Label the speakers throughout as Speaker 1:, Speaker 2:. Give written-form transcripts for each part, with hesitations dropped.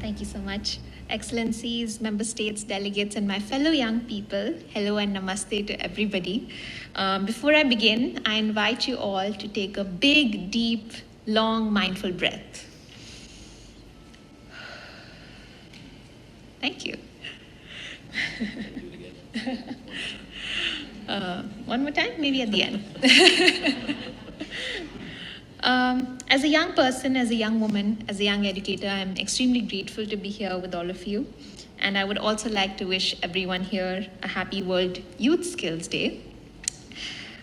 Speaker 1: Thank you so much. Excellencies, member states, delegates, and my fellow young people, hello and namaste to everybody. Before I begin, I invite you all to take a big, deep, long, mindful breath. Thank you. One more time, maybe at the end. As a young person, as a young woman, as a young educator, I'm extremely grateful to be here with all of you. And I would also like to wish everyone here a happy World Youth Skills Day.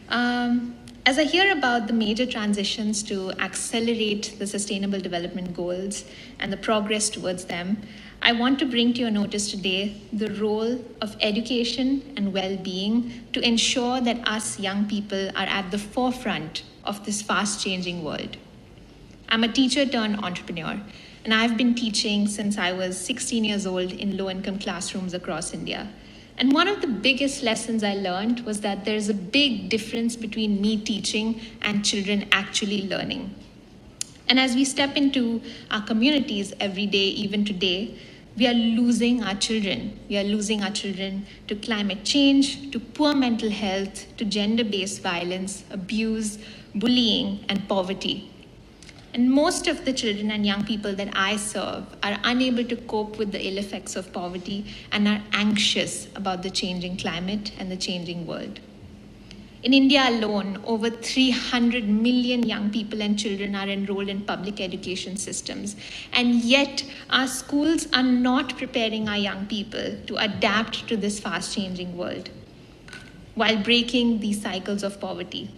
Speaker 1: As I hear about the major transitions to accelerate the Sustainable Development Goals and the progress towards them, I want to bring to your notice today the role of education and well-being to ensure that us young people are at the forefront of this fast-changing world. I'm a teacher turned entrepreneur, and I've been teaching since I was 16 years old in low-income classrooms across India. And one of the biggest lessons I learned was that there's a big difference between me teaching and children actually learning. And as we step into our communities every day, even today, we are losing our children. We are losing our children to climate change, to poor mental health, to gender-based violence, abuse, bullying, and poverty. And most of the children and young people that I serve are unable to cope with the ill effects of poverty and are anxious about the changing climate and the changing world. In India alone, over 300 million young people and children are enrolled in public education systems. And yet, our schools are not preparing our young people to adapt to this fast-changing world while breaking these cycles of poverty.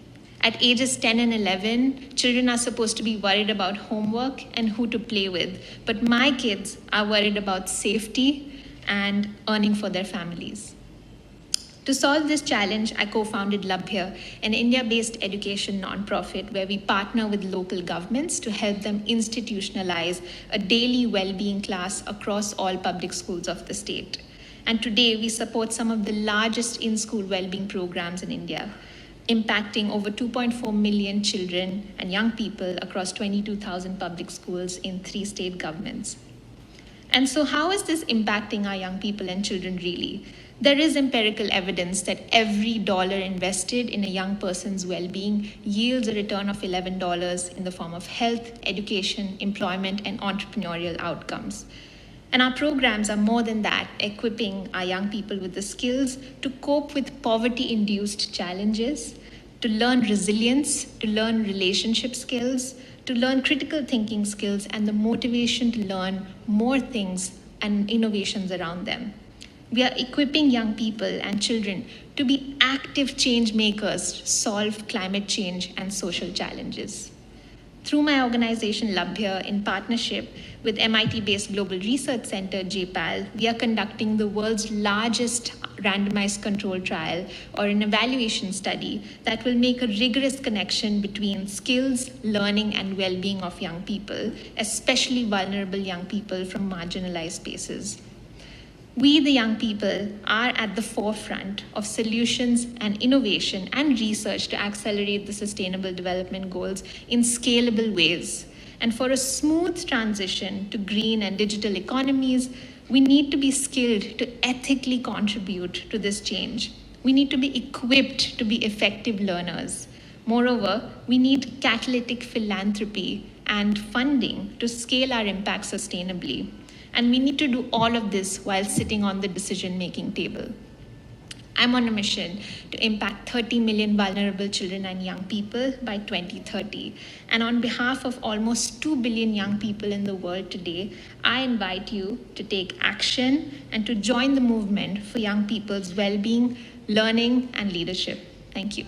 Speaker 1: At ages 10 and 11, children are supposed to be worried about homework and who to play with. But my kids are worried about safety and earning for their families. To solve this challenge, I co-founded Labhya, an India-based education nonprofit where we partner with local governments to help them institutionalize a daily well-being class across all public schools of the state. And today, we support some of the largest in-school well-being programs in India, impacting over 2.4 million children and young people across 22,000 public schools in 3 state governments. And so how is this impacting our young people and children really? There is empirical evidence that every dollar invested in a young person's well-being yields a return of $11 in the form of health, education, employment, and entrepreneurial outcomes. And our programs are more than that, equipping our young people with the skills to cope with poverty-induced challenges, to learn resilience, to learn relationship skills, to learn critical thinking skills, and the motivation to learn more things and innovations around them. We are equipping young people and children to be active change makers to solve climate change and social challenges. Through my organization Labhya, in partnership with MIT-based Global Research Center, JPAL, we are conducting the world's largest randomized control trial, or an evaluation study, that will make a rigorous connection between skills, learning, and well-being of young people, especially vulnerable young people from marginalized spaces. We, the young people, are at the forefront of solutions and innovation and research to accelerate the Sustainable Development Goals in scalable ways. And for a smooth transition to green and digital economies, we need to be skilled to ethically contribute to this change. We need to be equipped to be effective learners. Moreover, we need catalytic philanthropy and funding to scale our impact sustainably. And we need to do all of this while sitting on the decision-making table. I'm on a mission to impact 30 million vulnerable children and young people by 2030. And on behalf of almost 2 billion young people in the world today, I invite you to take action and to join the movement for young people's well-being, learning, and leadership. Thank you.